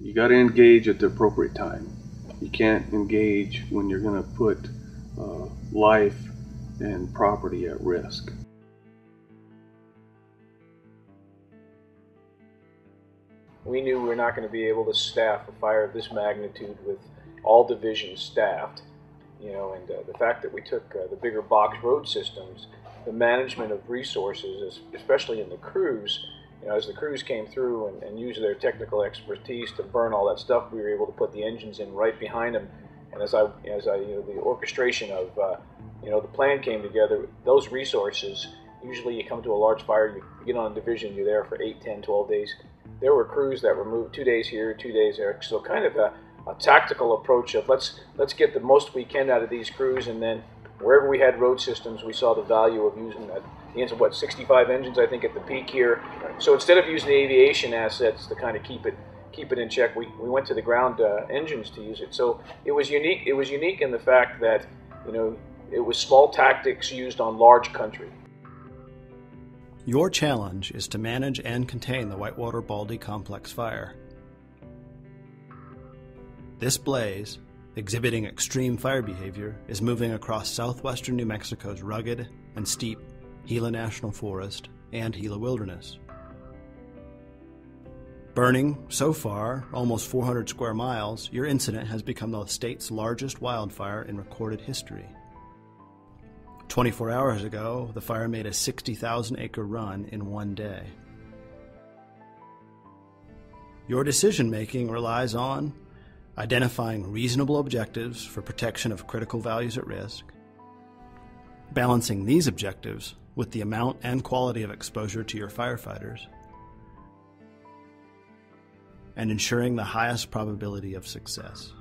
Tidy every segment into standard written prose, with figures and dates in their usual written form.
You got to engage at the appropriate time. You can't engage when you're going to put life and property at risk. We knew we were not going to be able to staff a fire of this magnitude with all divisions staffed, and the fact that we took the bigger box road systems, the management of resources, especially in the crews, as the crews came through and used their technical expertise to burn all that stuff, we were able to put the engines in right behind them. And as the orchestration of, the plan came together, those resources, usually you come to a large fire, you get on a division, you're there for 8, 10, 12 days. There were crews that were moved 2 days here, 2 days there. So kind of a tactical approach of let's get the most we can out of these crews, and then wherever we had road systems, we saw the value of using that. The ends of 65 engines, I think, at the peak here. So instead of using the aviation assets to kind of keep it in check, we went to the ground engines to use it. So it was unique. It was unique in the fact that it was small tactics used on large country. Your challenge is to manage and contain the Whitewater-Baldy Complex Fire. This blaze, exhibiting extreme fire behavior, is moving across southwestern New Mexico's rugged and steep Gila National Forest and Gila Wilderness. Burning, so far, almost 400 square miles, your incident has become the state's largest wildfire in recorded history. 24 hours ago, the fire made a 60,000-acre run in one day. Your decision-making relies on identifying reasonable objectives for protection of critical values at risk, balancing these objectives with the amount and quality of exposure to your firefighters, and ensuring the highest probability of success.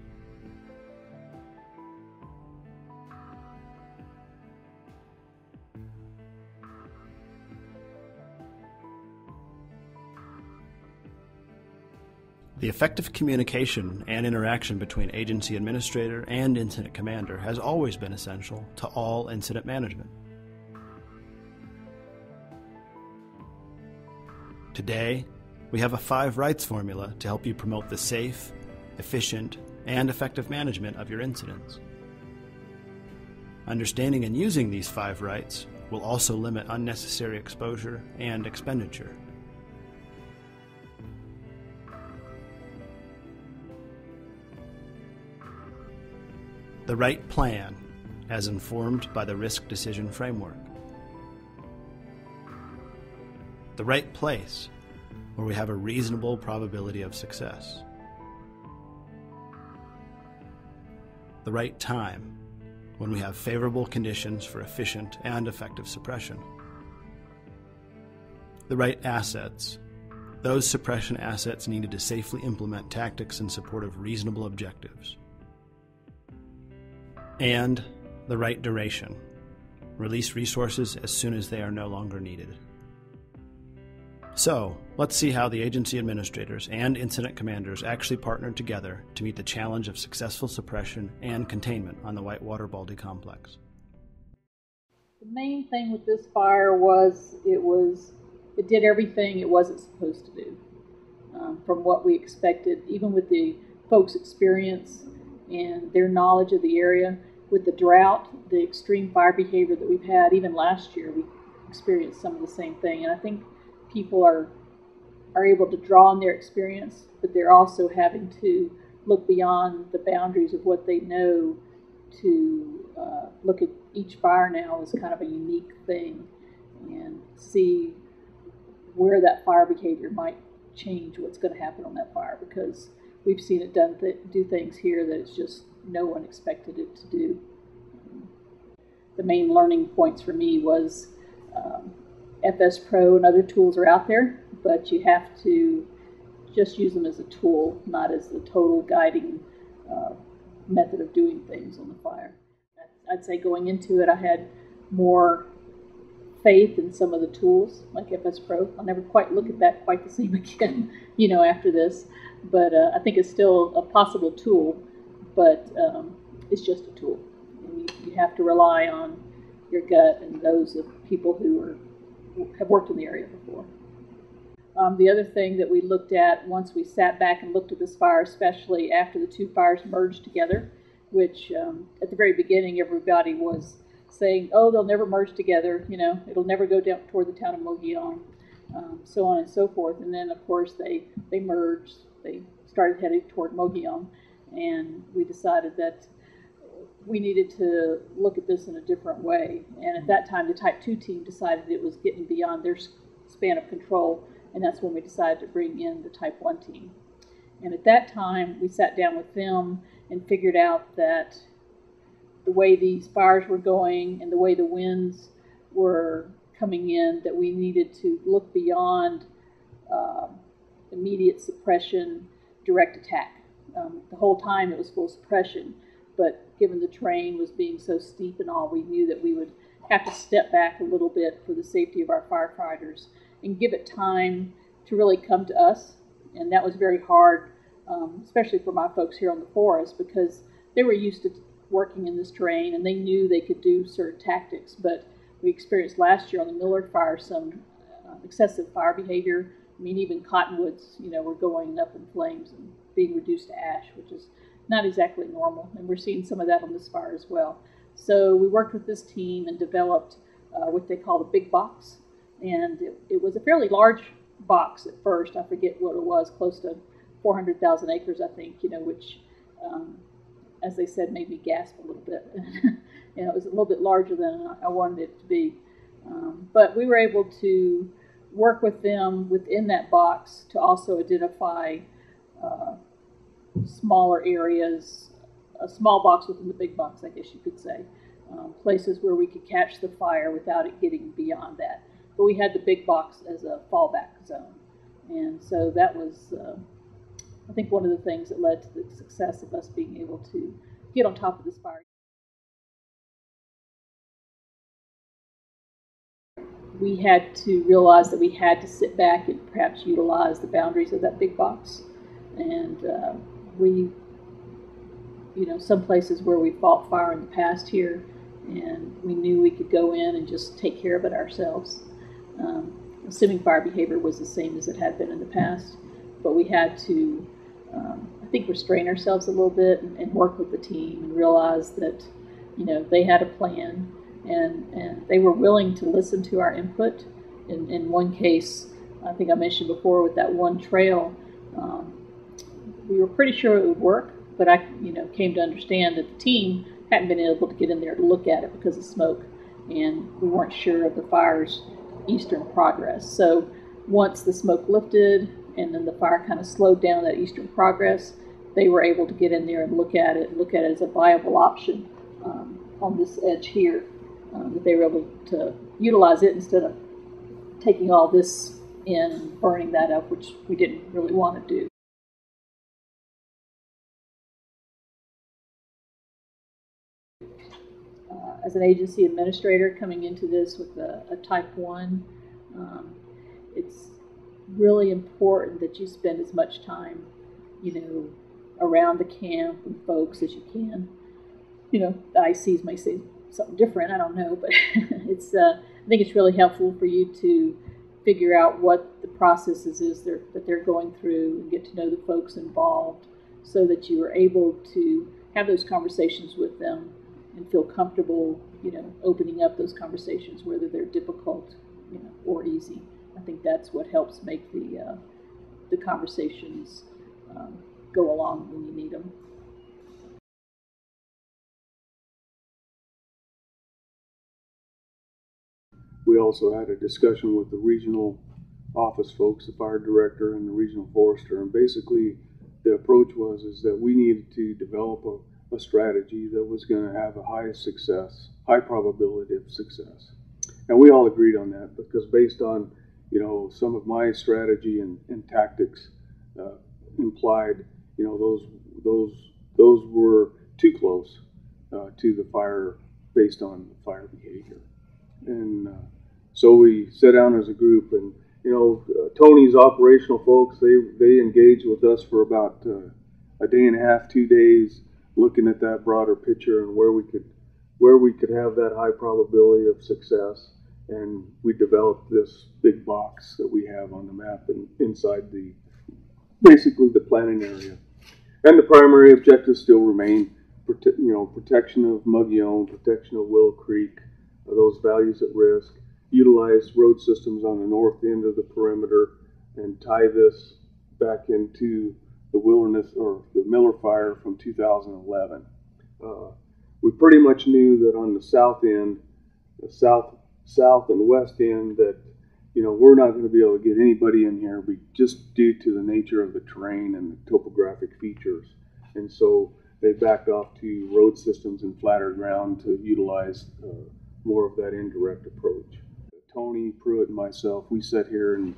The effective communication and interaction between agency administrator and incident commander has always been essential to all incident management. Today, we have a 5 rights formula to help you promote the safe, efficient, and effective management of your incidents. Understanding and using these 5 rights will also limit unnecessary exposure and expenditure. The right plan, as informed by the risk decision framework. The right place, where we have a reasonable probability of success. The right time, when we have favorable conditions for efficient and effective suppression. The right assets, those suppression assets needed to safely implement tactics in support of reasonable objectives. And the right duration, release resources as soon as they are no longer needed. So, let's see how the agency administrators and incident commanders actually partnered together to meet the challenge of successful suppression and containment on the Whitewater-Baldy Complex. The main thing with this fire was it did everything it wasn't supposed to do, from what we expected, even with the folks' experience and their knowledge of the area. With the drought, the extreme fire behavior that we've had, even last year, we experienced some of the same thing. And I think people are able to draw on their experience, but they're also having to look beyond the boundaries of what they know to look at each fire now as kind of a unique thing and see where that fire behavior might change what's going to happen on that fire, because we've seen it do things here that it's just no one expected it to do. The main learning points for me was FS Pro and other tools are out there, but you have to just use them as a tool, not as the total guiding method of doing things on the fire. I'd say going into it, I had more faith in some of the tools, like FS Pro. I'll never quite look at that quite the same again, after this. But I think it's still a possible tool, but it's just a tool. And you have to rely on your gut and those of people who have worked in the area before. The other thing that we looked at once we sat back and looked at this fire, especially after the two fires merged together, which at the very beginning everybody was saying, oh, they'll never merge together, you know, it'll never go down toward the town of Mogollon, so on and so forth. And then, of course, they merged, they started heading toward Mogollon, and we decided that we needed to look at this in a different way. And at that time, the Type 2 team decided it was getting beyond their span of control, and that's when we decided to bring in the Type 1 team. And at that time, we sat down with them and figured out that the way these fires were going and the way the winds were coming in, that we needed to look beyond immediate suppression, direct attack. The whole time it was full suppression, but given the terrain was being so steep and all, we knew that we would have to step back a little bit for the safety of our firefighters and give it time to really come to us. And that was very hard, especially for my folks here on the forest, because they were used to working in this terrain and they knew they could do certain tactics. But we experienced last year on the Millard fire some excessive fire behavior. I mean, even cottonwoods, you know, were going up in flames and being reduced to ash, which is not exactly normal. And we're seeing some of that on this fire as well. So we worked with this team and developed what they call the big box. And it was a fairly large box at first. I forget what it was, close to 400,000 acres, I think, you know, which, as they said, made me gasp a little bit. You know, it was a little bit larger than I wanted it to be. But we were able to work with them within that box to also identify smaller areas, a small box within the big box, I guess you could say, places where we could catch the fire without it getting beyond that. But we had the big box as a fallback zone. And so that was, I think, one of the things that led to the success of us being able to get on top of this fire. We had to realize that we had to sit back and perhaps utilize the boundaries of that big box. And we, you know, some places where we fought fire in the past here, and we knew we could go in and just take care of it ourselves. Assuming fire behavior was the same as it had been in the past, but we had to, I think, restrain ourselves a little bit and work with the team and realize that, you know, they had a plan and they were willing to listen to our input. In one case, I think I mentioned before with that one trail, we were pretty sure it would work, but I, you know, came to understand that the team hadn't been able to get in there to look at it because of smoke, and we weren't sure of the fire's eastern progress. So once the smoke lifted and then the fire kind of slowed down that eastern progress, they were able to get in there and look at it as a viable option on this edge here, that they were able to utilize it instead of taking all this in and burning that up, which we didn't really want to do. As an agency administrator coming into this with a Type 1, it's really important that you spend as much time, you know, around the camp and folks as you can. You know, the ICs may say something different, I don't know, but it's I think it's really helpful for you to figure out what the processes is that they're going through and get to know the folks involved so that you are able to have those conversations with them and feel comfortable, you know, opening up those conversations, whether they're difficult, you know, or easy. I think that's what helps make the conversations go along when you need them. We also had a discussion with the regional office folks, the fire director and the regional forester, and basically the approach was that we needed to develop a strategy that was going to have a high probability of success. And we all agreed on that because based on, you know, some of my strategy and tactics implied, you know, those were too close to the fire based on fire behavior. And so we sat down as a group, and, you know, Tony's operational folks, they engaged with us for about a day and a half, 2 days, looking at that broader picture and where we could have that high probability of success. and we developed this big box that we have on the map and inside basically the planning area. And the primary objectives still remain, protection of Mogollon, protection of Willow Creek, those values at risk, utilize road systems on the north end of the perimeter, and tie this back into the wilderness or the Miller Fire from 2011. We pretty much knew that on the south end, the south and west end, that we're not going to be able to get anybody in here, just due to the nature of the terrain and the topographic features. And so they backed off to road systems and flatter ground to utilize more of that indirect approach. Tony Pruitt and myself, we sat here in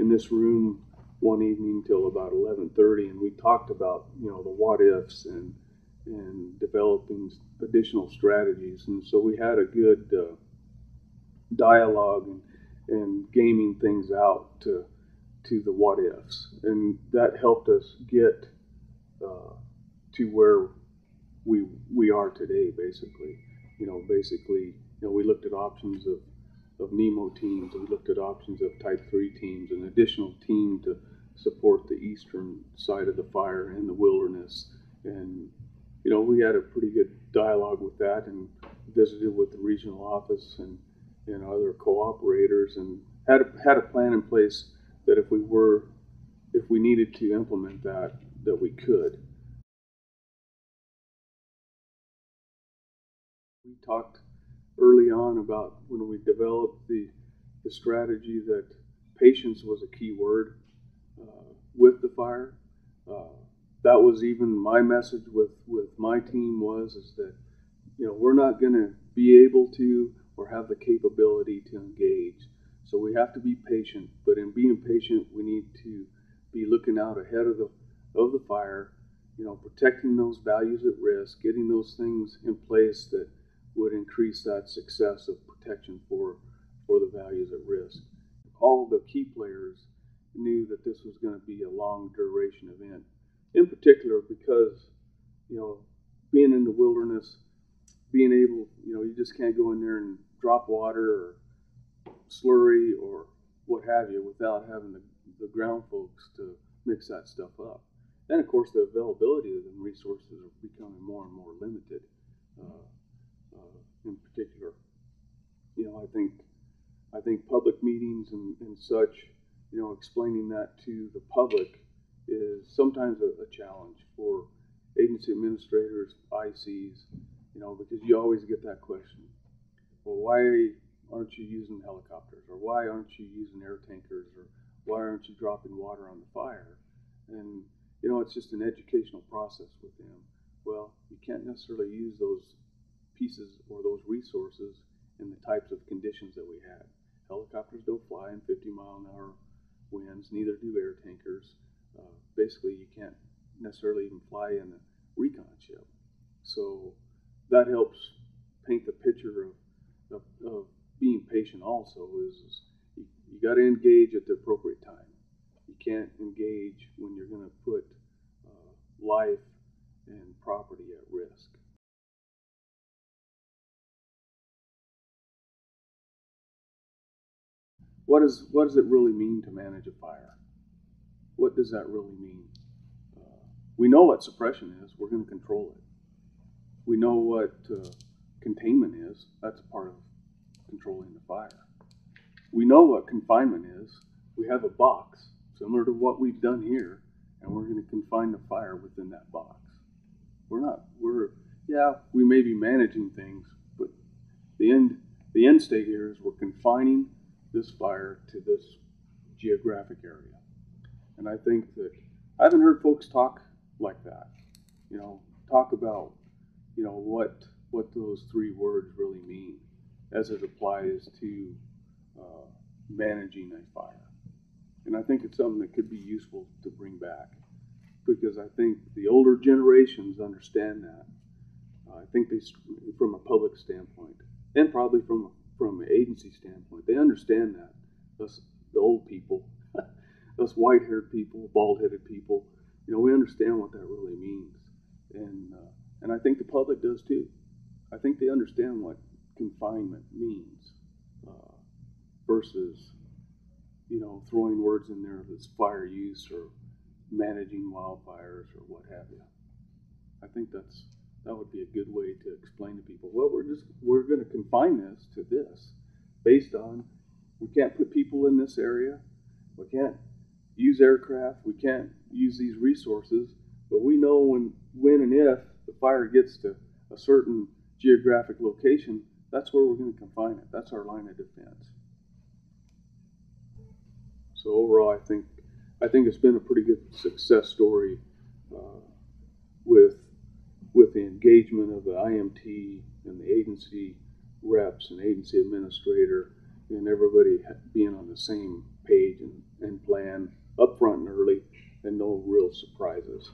this room one evening till about 11:30, and we talked about the what ifs and developing additional strategies. And so we had a good dialogue and gaming things out to the what ifs, and that helped us get to where we are today. Basically, we looked at options of NEMO teams, and we looked at options of Type 3 teams, an additional team to support the eastern side of the fire in the wilderness. And we had a pretty good dialogue with that, and visited with the regional office and other cooperators, and had a plan in place that if we needed to implement that we could. We talked early on about, when we developed the strategy, that patience was a key word with the fire. That was even my message with my team is that we're not going to be able to or have the capability to engage. So we have to be patient, but in being patient, we need to be looking out ahead of the fire, protecting those values at risk, getting those things in place that would increase that success of protection for the values at risk. All the key players knew that this was going to be a long duration event, in particular because, being in the wilderness, being able, you just can't go in there and drop water or slurry or what have you without having the ground folks to mix that stuff up. And of course, the availability of the resources are becoming more and more limited. In particular, I think public meetings and such, explaining that to the public is sometimes a challenge for agency administrators, ICs, because you always get that question. Well, why aren't you using helicopters? Or why aren't you using air tankers? Or why aren't you dropping water on the fire? And, it's just an educational process with them. Well, you can't necessarily use those pieces or those resources in the types of conditions that we had. Helicopters don't fly in 50-mile-an-hour winds, neither do air tankers. Basically, you can't necessarily even fly in a recon ship. So that helps paint the picture of being patient also, is you got to engage at the appropriate time. You can't engage when you're going to put life and property at risk. What does it really mean to manage a fire? What does that really mean? We know what suppression is. We're going to control it. We know what containment is. That's a part of controlling the fire. We know what confinement is. We have a box similar to what we've done here, and we're going to confine the fire within that box. We may be managing things, but the end state here is we're confining this fire to this geographic area. And I think that I haven't heard folks talk like that. Talk about what those three words really mean as it applies to managing a fire. And I think it's something that could be useful to bring back, because I think the older generations understand that. I think they, from a public standpoint, and probably from an agency standpoint, they understand that. Us, the old people, us white-haired people, bald-headed people, we understand what that really means, and I think the public does too. I think they understand what confinement means. versus, throwing words in there that's fire use or managing wildfires or what have you. I think that would be a good way to explain to people, well, we're going to confine this to this based on we can't put people in this area, we can't use aircraft, we can't use these resources, but we know when and if the fire gets to a certain geographic location, that's where we're going to confine it. That's our line of defense. So overall, I think it's been a pretty good success story with the engagement of the IMT and the agency reps and agency administrator and everybody being on the same page and plan up front and early, and no real surprises.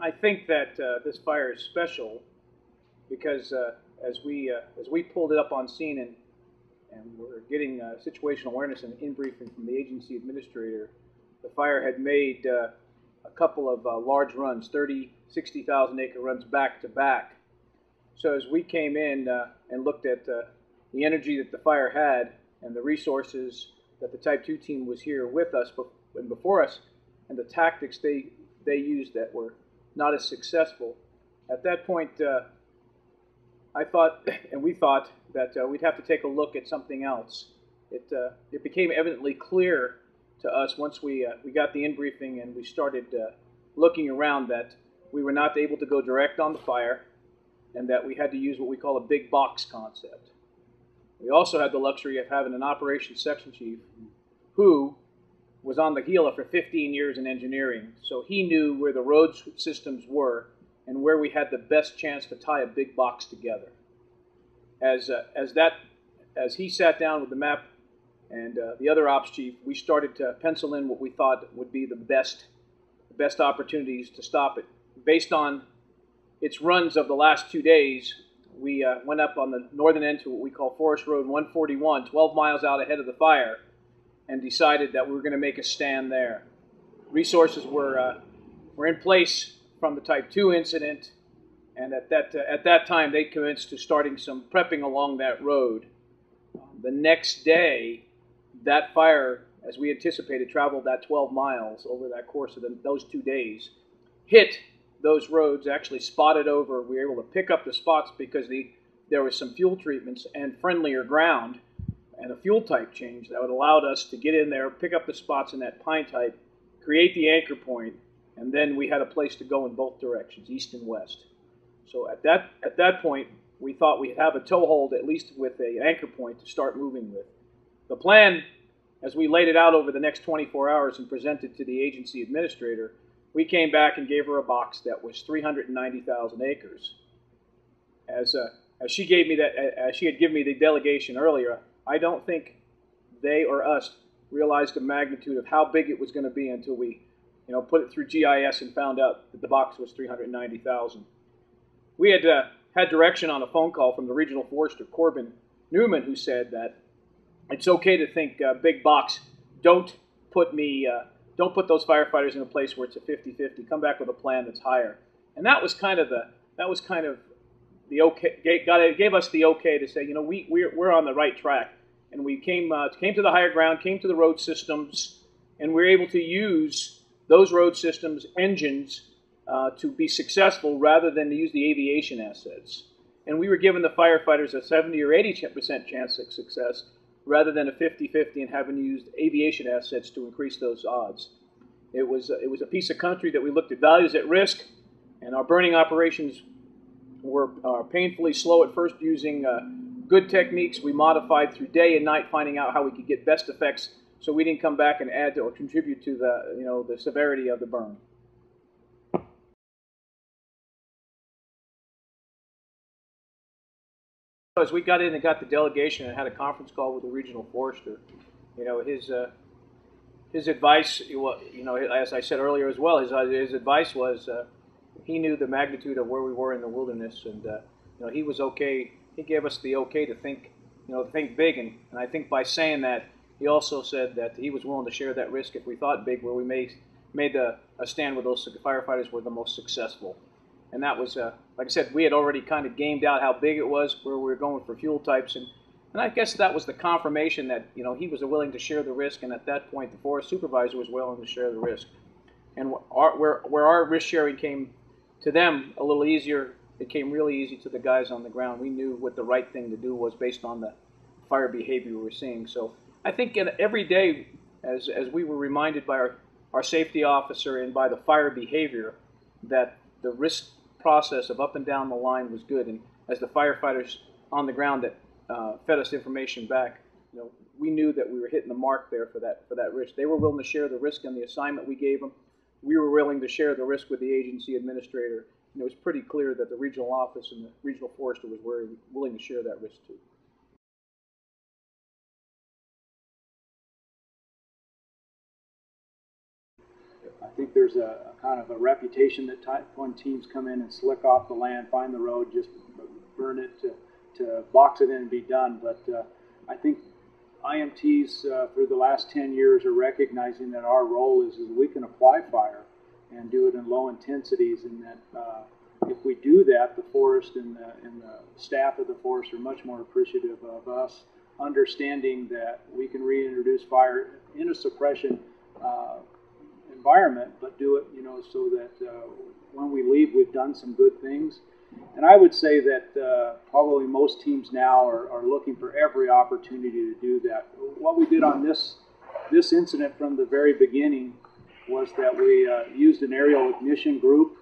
I think that this fire is special because as we pulled it up on scene and we're getting situational awareness and in-briefing from the agency administrator, the fire had made a couple of large runs, 30, 60,000 acre runs back to back. So as we came in and looked at the energy that the fire had and the resources that the Type 2 team was here with us and before us, and the tactics they used that were not as successful, at that point I thought, and we thought, that we'd have to take a look at something else. It became evidently clear to us once we got the in-briefing and we started looking around that we were not able to go direct on the fire and that we had to use what we call a big box concept. We also had the luxury of having an operations section chief who was on the Gila for 15 years in engineering, so he knew where the road systems were and where we had the best chance to tie a big box together. As he sat down with the map and the other ops chief, we started to pencil in what we thought would be the best opportunities to stop it. Based on its runs of the last 2 days, we went up on the northern end to what we call Forest Road 141, 12 miles out ahead of the fire, and decided that we were going to make a stand there. Resources were in place from the Type 2 incident, and at that time they commenced to starting some prepping along that road. The next day, that fire, as we anticipated, traveled that 12 miles over that course of those 2 days, hit those roads, actually spotted over. We were able to pick up the spots because there was some fuel treatments and friendlier ground and a fuel type change that would allowed us to get in there, pick up the spots in that pine type, create the anchor point, and then we had a place to go in both directions, east and west. So at that point, we thought we'd have a toehold, at least with an anchor point to start moving with. The plan, as we laid it out over the next 24 hours and presented to the agency administrator, we came back and gave her a box that was 390,000 acres. As she gave me that, as she had given me the delegation earlier, I don't think they or us realized the magnitude of how big it was going to be until we, put it through GIS and found out that the box was 390,000. We had direction on a phone call from the regional forester, Corbin Newman, who said that it's okay to think big box. Don't put those firefighters in a place where it's a 50-50. Come back with a plan that's higher. And that was kind of the okay. Gave us the okay to say, we're on the right track. And we came to the higher ground, came to the road systems, and we were able to use those road systems engines to be successful rather than to use the aviation assets. And we were giving the firefighters a 70 or 80% chance of success rather than a 50-50 and having used aviation assets to increase those odds. It was a piece of country that we looked at values at risk, and our burning operations were painfully slow at first using good techniques we modified through day and night, finding out how we could get best effects so we didn't come back and add to or contribute to the severity of the burn. As we got in and got the delegation and had a conference call with the regional forester, his advice, as I said earlier as well, his advice was he knew the magnitude of where we were in the wilderness, and he was okay. He gave us the okay to think, think big, and I think by saying that, he also said that he was willing to share that risk if we thought big, where we made a stand where those firefighters were the most successful. And that was, like I said, we had already kind of gamed out how big it was, where we were going for fuel types, and I guess that was the confirmation that, you know, he was willing to share the risk, and at that point the forest supervisor was willing to share the risk. And where our risk sharing came to them a little easier, it came really easy to the guys on the ground. We knew what the right thing to do was based on the fire behavior we were seeing. So I think every day, as we were reminded by our safety officer and by the fire behavior, that the risk process of up and down the line was good. And as the firefighters on the ground that fed us information back, you know, we knew that we were hitting the mark there for that risk. They were willing to share the risk on the assignment we gave them. We were willing to share the risk with the agency administrator. And it was pretty clear that the regional office and the regional forester was willing to share that risk too. I think there's a kind of a reputation that when teams come in and slick off the land, find the road, just burn it to box it in and be done. But I think IMTs through the last 10 years are recognizing that our role is we can apply fire and do it in low intensities, and that if we do that, the forest and the staff of the forest are much more appreciative of us understanding that we can reintroduce fire in a suppression environment, but do it, you know, so that when we leave, we've done some good things. And I would say that probably most teams now are looking for every opportunity to do that. What we did on this incident from the very beginning was that we used an aerial ignition group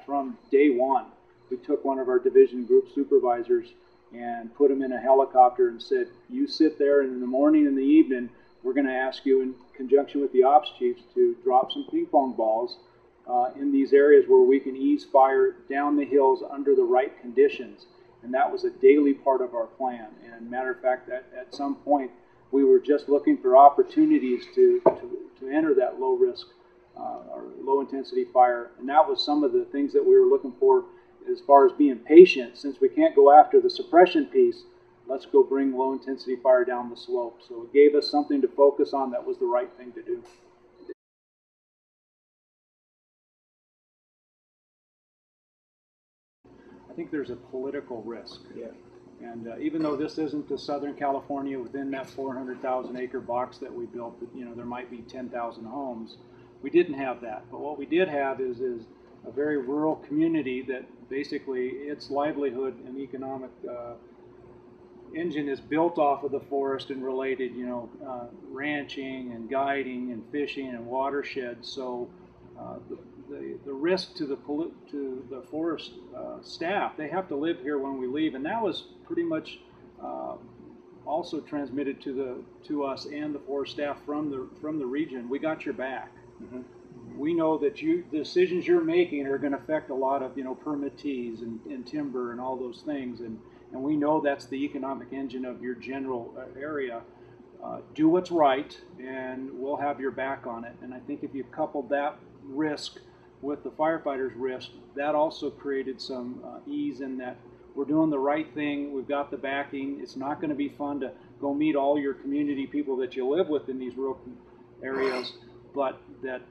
from day one. We took one of our division group supervisors and put him in a helicopter and said, you sit there, and in the morning and the evening, we're going to ask you in conjunction with the ops chiefs to drop some ping pong balls in these areas where we can ease fire down the hills under the right conditions. And that was a daily part of our plan. And matter of fact, at some point, we were just looking for opportunities to enter that low risk or low intensity fire. And that was some of the things that we were looking for as far as being patient. Since we can't go after the suppression piece, let's go bring low intensity fire down the slope. So it gave us something to focus on. That was the right thing to do. I think there's a political risk. Yeah. And even though this isn't the Southern California within that 400,000 acre box that we built, you know, there might be 10,000 homes. We didn't have that. But what we did have is a very rural community that basically its livelihood and economic engine is built off of the forest and related, you know, ranching and guiding and fishing and watersheds. So the risk to the forest staff, they have to live here when we leave, and that was pretty much also transmitted to us and the forest staff from the region. We got your back. Mm-hmm. We know that the decisions you're making are going to affect a lot of, you know, permittees and timber and all those things, and we know that's the economic engine of your general area. Do what's right, and we'll have your back on it. And I think if you couple that risk with the firefighters' risk, that also created some ease in that we're doing the right thing. We've got the backing. It's not going to be fun to go meet all your community people that you live with in these rural areas, but that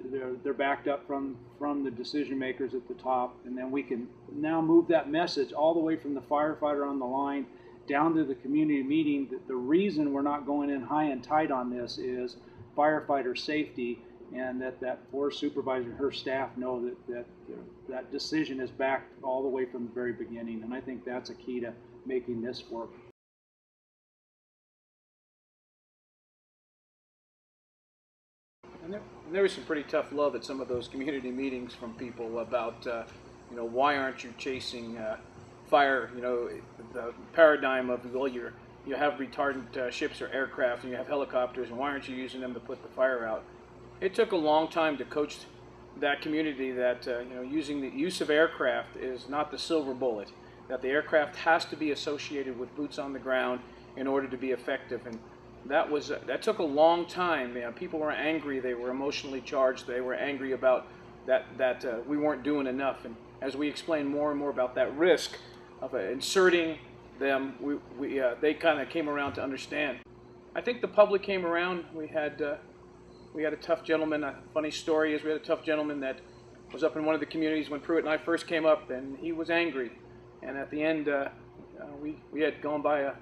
they're backed up from the decision makers at the top, and then we can now move that message all the way from the firefighter on the line down to the community meeting. That the reason we're not going in high and tight on this is firefighter safety, and that forest supervisor and her staff know that decision is backed all the way from the very beginning. And I think that's a key to making this work. And there was some pretty tough love at some of those community meetings from people about, you know, why aren't you chasing fire? You know, the paradigm of, well, you have retardant ships or aircraft, and you have helicopters, and why aren't you using them to put the fire out? It took a long time to coach that community that you know, using the use of aircraft is not the silver bullet. That the aircraft has to be associated with boots on the ground in order to be effective, and that took a long time. You know, people were angry. They were emotionally charged. They were angry about that we weren't doing enough. And as we explained more and more about that risk of inserting them, they kind of came around to understand. I think the public came around. We had a tough gentleman. A funny story is we had a tough gentleman that was up in one of the communities when Pruitt and I first came up, and he was angry. And at the end, we had gone by a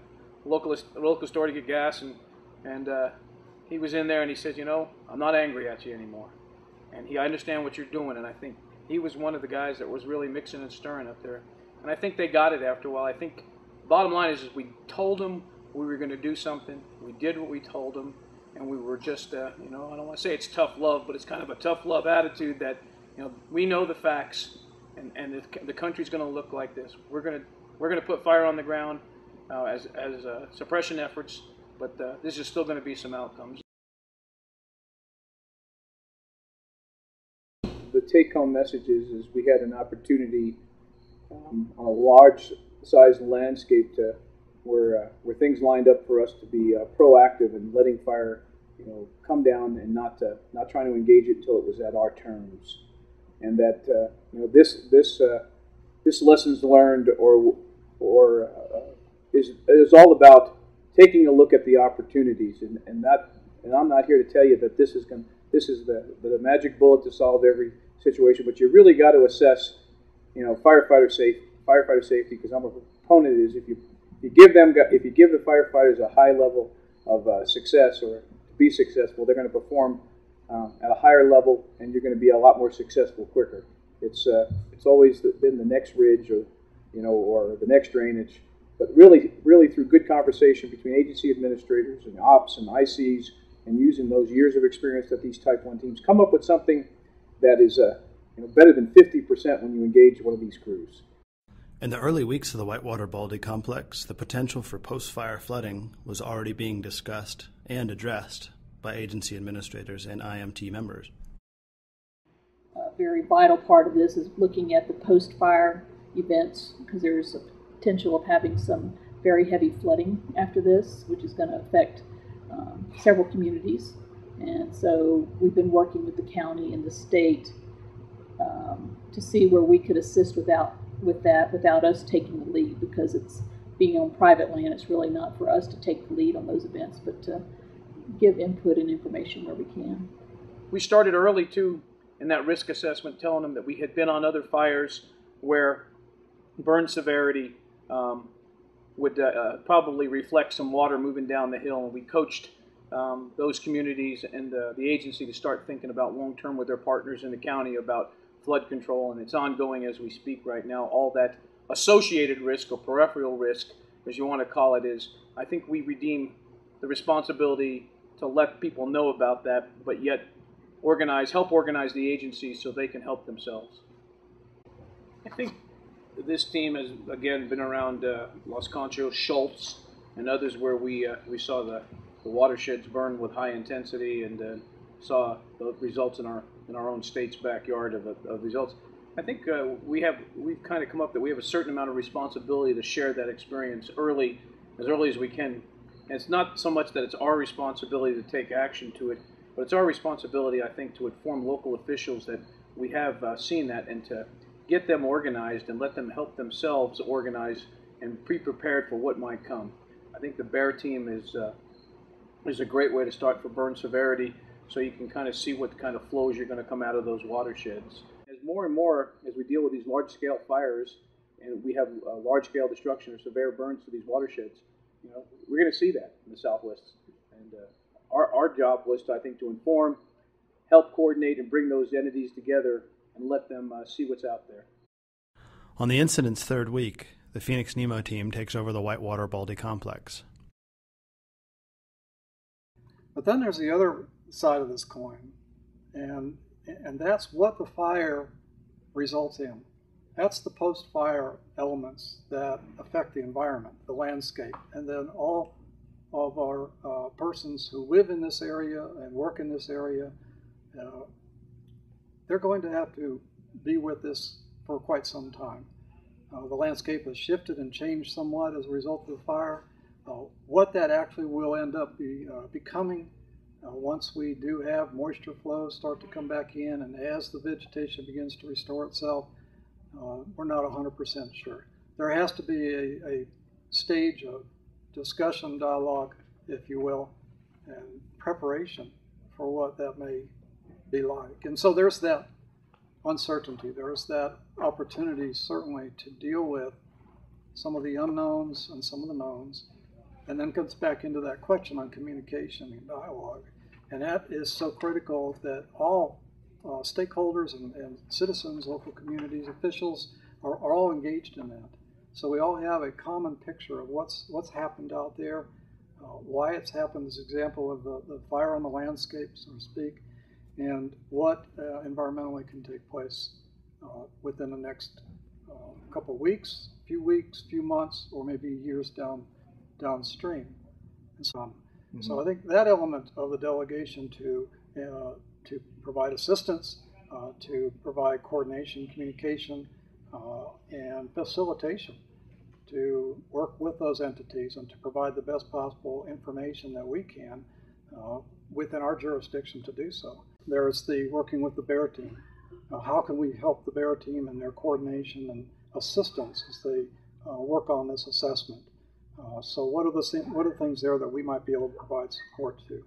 local store to get gas, and he was in there, and he said, I'm not angry at you anymore. And I understand what you're doing, and I think he was one of the guys that was really mixing and stirring up there. And I think they got it after a while. I think the bottom line is we told them we were going to do something. We did what we told them, and we were just, I don't want to say it's tough love, but it's kind of a tough love attitude that, we know the facts, and the country's going to look like this. We're going to put fire on the ground as suppression efforts, but this is still going to be some outcomes. The take-home message is we had an opportunity on a large-sized landscape where things lined up for us to be proactive in letting fire, come down and not trying to engage it until it was at our terms, and that this lessons learned is all about taking a look at the opportunities, and I'm not here to tell you that this is the magic bullet to solve every situation, but you really got to assess, firefighter safety, because I'm a proponent is if you give the firefighters a high level of success or to be successful, they're going to perform at a higher level, and you're going to be a lot more successful quicker. It's always been the next ridge or the next drainage, but really through good conversation between agency administrators and ops and ICs, and using those years of experience that these Type 1 teams come up with something that is better than 50% when you engage one of these crews. In the early weeks of the Whitewater-Baldy Complex, the potential for post-fire flooding was already being discussed and addressed by agency administrators and IMT members. A very vital part of this is looking at the post-fire events, because there's a potential of having some very heavy flooding after this, which is going to affect several communities. And so we've been working with the county and the state to see where we could assist with that without us taking the lead, because it's being on private land. It's really not for us to take the lead on those events, but to give input and information where we can. We started early too in that risk assessment, telling them that we had been on other fires where burn severity would probably reflect some water moving down the hill, and we coached those communities and the agency to start thinking about long-term with their partners in the county about flood control, and it's ongoing as we speak right now. All that associated risk or peripheral risk, as you want to call it, is, I think we redeem the responsibility to let people know about that, but yet help organize the agencies so they can help themselves. I think this team has, again, been around Los Conchos, Schultz, and others where we saw the watersheds burn with high intensity, and saw the results in our own state's backyard of results. I think we've kind of come up that we have a certain amount of responsibility to share that experience as early as we can. And it's not so much that it's our responsibility to take action to it, but it's our responsibility, I think, to inform local officials that we have seen that, and to get them organized and let them help themselves organize and pre-prepared for what might come. I think the BEAR team is a great way to start for burn severity, so you can kind of see what kind of flows you're going to come out of those watersheds. As more and more, as we deal with these large-scale fires, and we have large-scale destruction or severe burns to these watersheds, we're going to see that in the Southwest. And our job was to, I think, to inform, help coordinate, and bring those entities together and let them see what's out there. On the incident's third week, the Phoenix Nemo team takes over the Whitewater-Baldy Complex. But then there's the other side of this coin, and that's what the fire results in. That's the post-fire elements that affect the environment, the landscape, and then all of our persons who live in this area and work in this area, they're going to have to be with this for quite some time. The landscape has shifted and changed somewhat as a result of the fire. What that actually will end up becoming once we do have moisture flows start to come back in, and as the vegetation begins to restore itself, we're not 100% sure. There has to be a stage of discussion, dialogue, if you will, and preparation for what that may be like. And so there's that uncertainty. There is that opportunity certainly to deal with some of the unknowns and some of the knowns, and then comes back into that question on communication and dialogue. And that is so critical that all stakeholders and citizens, local communities, officials are all engaged in that. So we all have a common picture of what's happened out there, why it's happened, as an example of the fire on the landscape, so to speak, and what environmentally can take place within the next couple of weeks, few months, or maybe years downstream. And so, so I think that element of the delegation to provide assistance, to provide coordination, communication, and facilitation, to work with those entities and to provide the best possible information that we can within our jurisdiction to do so. There's the working with the BEAR team. How can we help the BEAR team in their coordination and assistance as they work on this assessment? So what are the things there that we might be able to provide support to?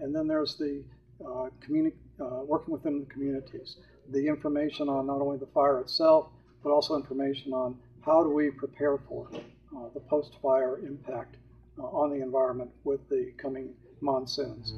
And then there's the working within the communities, the information on not only the fire itself, but also information on how do we prepare for the post-fire impact on the environment with the coming monsoons.